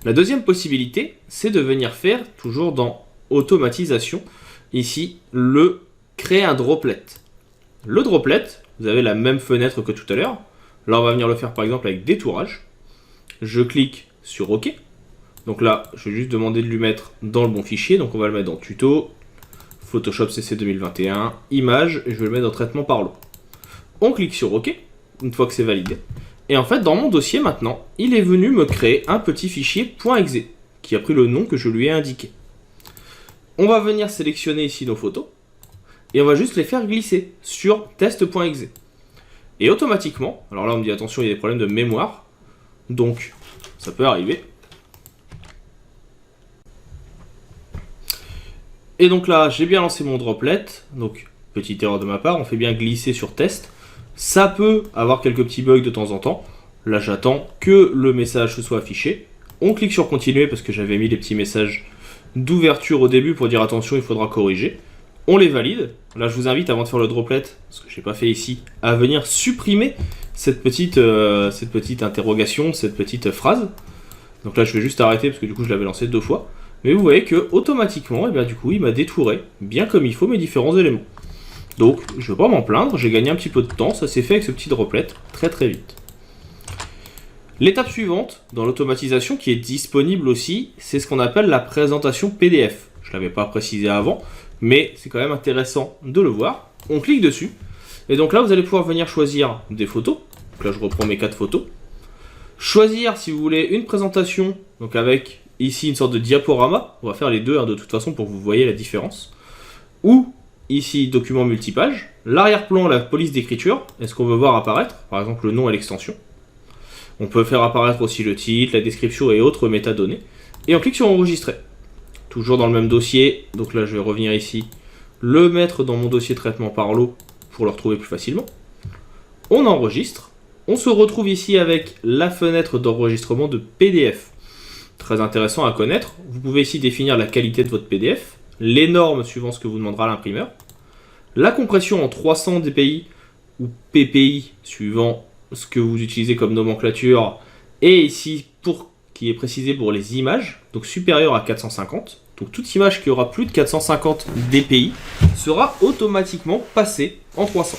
La deuxième possibilité, c'est de venir faire, toujours dans automatisation, ici, le créer un droplet. Le droplet, vous avez la même fenêtre que tout à l'heure. Là, on va venir le faire par exemple avec détourage. Je clique sur OK. Donc là, je vais juste demander de lui mettre dans le bon fichier. Donc on va le mettre dans tuto, Photoshop CC 2021, image, et je vais le mettre dans traitement par lot. On clique sur OK, une fois que c'est validé. Et en fait, dans mon dossier maintenant, il est venu me créer un petit fichier .exe, qui a pris le nom que je lui ai indiqué. On va venir sélectionner ici nos photos, et on va juste les faire glisser sur test.exe. Et automatiquement, alors là on me dit attention, il y a des problèmes de mémoire, donc ça peut arriver. Et donc là, j'ai bien lancé mon droplet, donc petite erreur de ma part, on fait bien glisser sur test. Ça peut avoir quelques petits bugs de temps en temps. Là, j'attends que le message se soit affiché. On clique sur continuer parce que j'avais mis les petits messages d'ouverture au début pour dire attention, il faudra corriger. On les valide. Là, je vous invite avant de faire le droplet, ce que je n'ai pas fait ici, à venir supprimer cette petite interrogation, cette petite phrase. Donc là, je vais juste arrêter parce que du coup, je l'avais lancé 2 fois. Mais vous voyez que automatiquement, et bien, du coup, il m'a détouré bien comme il faut mes différents éléments. Donc, je ne veux pas m'en plaindre, j'ai gagné un petit peu de temps, ça s'est fait avec ce petit droplet très très vite. L'étape suivante, dans l'automatisation, qui est disponible aussi, c'est ce qu'on appelle la présentation PDF. Je ne l'avais pas précisé avant, mais c'est quand même intéressant de le voir. On clique dessus, et donc là, vous allez pouvoir venir choisir des photos. Donc là, je reprends mes 4 photos. Choisir, si vous voulez, une présentation, donc avec ici une sorte de diaporama. On va faire les deux, hein, de toute façon, pour que vous voyez la différence. Ou ici, document multipage. L'arrière-plan, la police d'écriture. Est-ce qu'on veut voir apparaître, par exemple, le nom et l'extension. On peut faire apparaître aussi le titre, la description et autres métadonnées. Et on clique sur enregistrer. Toujours dans le même dossier. Donc là, je vais revenir ici. Le mettre dans mon dossier traitement par lot pour le retrouver plus facilement. On enregistre. On se retrouve ici avec la fenêtre d'enregistrement de PDF. Très intéressant à connaître. Vous pouvez ici définir la qualité de votre PDF, les normes suivant ce que vous demandera l'imprimeur, la compression en 300 dpi ou ppi suivant ce que vous utilisez comme nomenclature, et ici pour qui est précisé pour les images, donc supérieur à 450. Donc toute image qui aura plus de 450 dpi sera automatiquement passée en 300.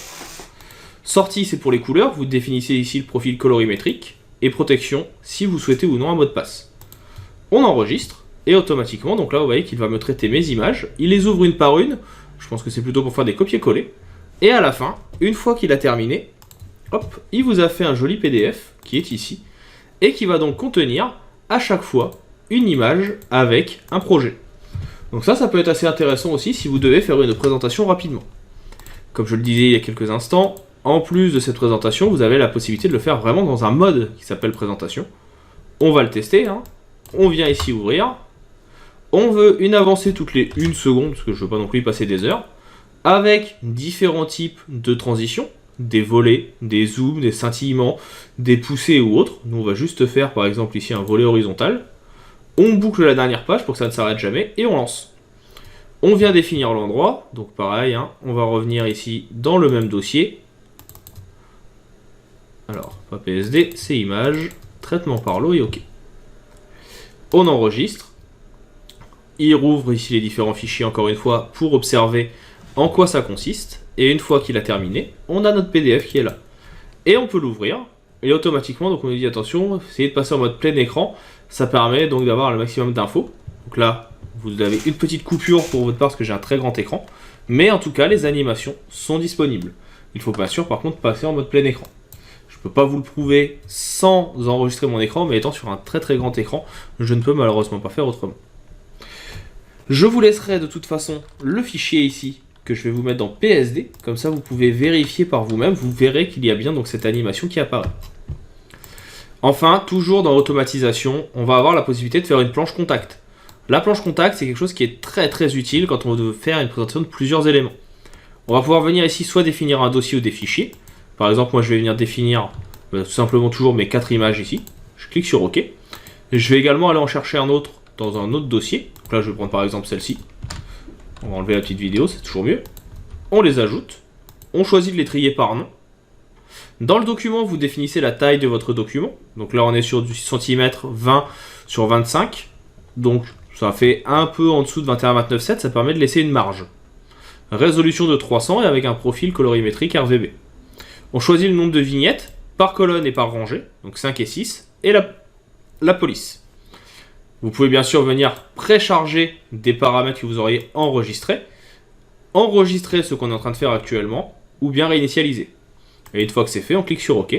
Sortie, c'est pour les couleurs, vous définissez ici le profil colorimétrique, et protection si vous souhaitez ou non un mot de passe. On enregistre, et automatiquement, donc là vous voyez qu'il va me traiter mes images, il les ouvre une par une, je pense que c'est plutôt pour faire des copier-coller, et à la fin, une fois qu'il a terminé, hop, il vous a fait un joli PDF, qui est ici, et qui va donc contenir, à chaque fois, une image avec un projet. Donc ça peut être assez intéressant aussi si vous devez faire une présentation rapidement. Comme je le disais il y a quelques instants, en plus de cette présentation, vous avez la possibilité de le faire vraiment dans un mode qui s'appelle présentation. On va le tester, hein. On vient ici ouvrir. On veut une avancée toutes les 1 seconde, parce que je ne veux pas non plus y passer des heures, avec différents types de transitions, des volets, des zooms, des scintillements, des poussées ou autres. Nous, on va juste faire par exemple ici un volet horizontal. On boucle la dernière page pour que ça ne s'arrête jamais et on lance. On vient définir l'endroit, donc pareil, hein, on va revenir ici dans le même dossier. Alors, pas PSD, c'est image, traitement par lot et OK. On enregistre. Il rouvre ici les différents fichiers encore une fois pour observer en quoi ça consiste. Et une fois qu'il a terminé, on a notre PDF qui est là. Et on peut l'ouvrir. Et automatiquement, donc on nous dit attention, essayez de passer en mode plein écran. Ça permet donc d'avoir le maximum d'infos. Donc là, vous avez une petite coupure pour votre part parce que j'ai un très grand écran. Mais en tout cas, les animations sont disponibles. Il faut bien sûr par contre passer en mode plein écran. Je ne peux pas vous le prouver sans enregistrer mon écran, mais étant sur un très très grand écran, je ne peux malheureusement pas faire autrement. Je vous laisserai de toute façon le fichier ici que je vais vous mettre dans PSD, comme ça vous pouvez vérifier par vous-même, vous verrez qu'il y a bien donc cette animation qui apparaît. Enfin, toujours dans automatisation, on va avoir la possibilité de faire une planche contact. La planche contact, c'est quelque chose qui est très très utile quand on veut faire une présentation de plusieurs éléments. On va pouvoir venir ici soit définir un dossier ou des fichiers. Par exemple, moi je vais venir définir tout simplement toujours mes 4 images ici. Je clique sur OK. Je vais également aller en chercher un autre dans un autre dossier. Donc là, je vais prendre par exemple celle-ci. On va enlever la petite vidéo, c'est toujours mieux. On les ajoute. On choisit de les trier par nom. Dans le document, vous définissez la taille de votre document. Donc là, on est sur du cm 20 sur 25. Donc ça fait un peu en dessous de 21,29,7. Ça permet de laisser une marge. Résolution de 300 et avec un profil colorimétrique RGB. On choisit le nombre de vignettes par colonne et par rangée. Donc 5 et 6. Et la police. Vous pouvez bien sûr venir précharger des paramètres que vous auriez enregistrés. Enregistrer ce qu'on est en train de faire actuellement. Ou bien réinitialiser. Et une fois que c'est fait, on clique sur OK.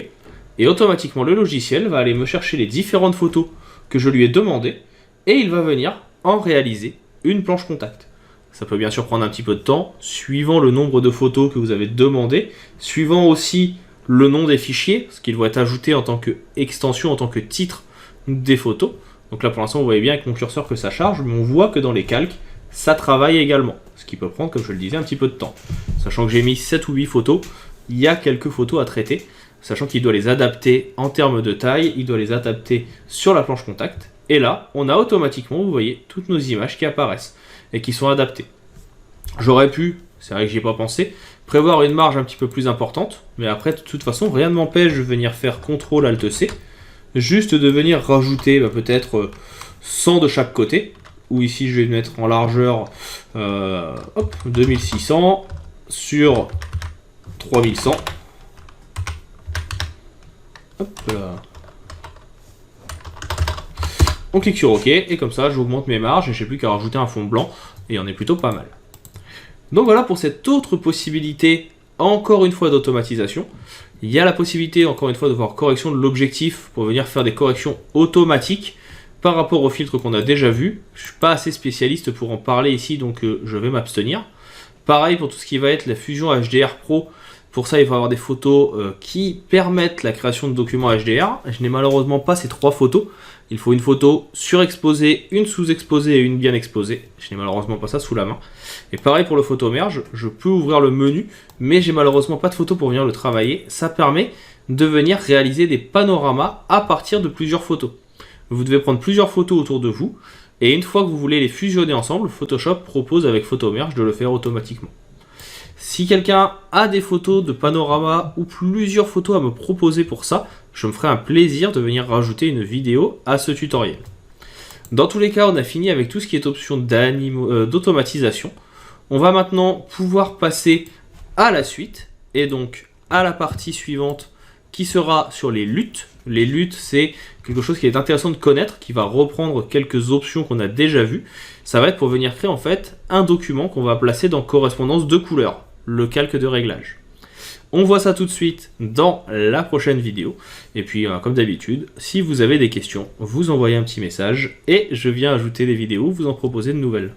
Et automatiquement, le logiciel va aller me chercher les différentes photos que je lui ai demandées. Et il va venir en réaliser une planche contact. Ça peut bien sûr prendre un petit peu de temps, suivant le nombre de photos que vous avez demandé, suivant aussi le nom des fichiers, parce qu'ils vont être ajoutés en tant qu'extension, en tant que titre des photos. Donc là pour l'instant vous voyez bien avec mon curseur que ça charge, mais on voit que dans les calques, ça travaille également. Ce qui peut prendre, comme je le disais, un petit peu de temps. Sachant que j'ai mis 7 ou 8 photos, il y a quelques photos à traiter, sachant qu'il doit les adapter en termes de taille, il doit les adapter sur la planche contact. Et là, on a automatiquement, vous voyez, toutes nos images qui apparaissent et qui sont adaptées. J'aurais pu, c'est vrai que j'y ai pas pensé, prévoir une marge un petit peu plus importante, mais après, de toute façon, rien ne m'empêche de venir faire CTRL-ALT-C, juste de venir rajouter peut-être 100 de chaque côté, ou ici je vais mettre en largeur 2600 sur 3100. Hop là. On clique sur OK, et comme ça j'augmente mes marges, et j'ai plus qu'à rajouter un fond blanc, et on est plutôt pas mal. Donc voilà pour cette autre possibilité, encore une fois d'automatisation. Il y a la possibilité, encore une fois, de voir correction de l'objectif pour venir faire des corrections automatiques par rapport au filtre qu'on a déjà vu. Je ne suis pas assez spécialiste pour en parler ici, donc je vais m'abstenir. Pareil pour tout ce qui va être la fusion HDR Pro. Pour ça, il va y avoir des photos qui permettent la création de documents HDR. Je n'ai malheureusement pas ces 3 photos. Il faut une photo surexposée, une sous-exposée et une bien exposée. Je n'ai malheureusement pas ça sous la main. Et pareil pour le photo merge, je peux ouvrir le menu, mais j'ai malheureusement pas de photo pour venir le travailler. Ça permet de venir réaliser des panoramas à partir de plusieurs photos. Vous devez prendre plusieurs photos autour de vous, et une fois que vous voulez les fusionner ensemble, Photoshop propose avec photo merge de le faire automatiquement. Si quelqu'un a des photos de panorama ou plusieurs photos à me proposer pour ça, je me ferai un plaisir de venir rajouter une vidéo à ce tutoriel. Dans tous les cas, on a fini avec tout ce qui est option d'automatisation. On va maintenant pouvoir passer à la suite, et donc à la partie suivante qui sera sur les luttes. Les luttes, c'est quelque chose qui est intéressant de connaître, qui va reprendre quelques options qu'on a déjà vues. Ça va être pour venir créer en fait un document qu'on va placer dans correspondance de couleurs, le calque de réglage. On voit ça tout de suite dans la prochaine vidéo. Et puis, comme d'habitude, si vous avez des questions, vous envoyez un petit message et je viens ajouter des vidéos, vous en proposer de nouvelles.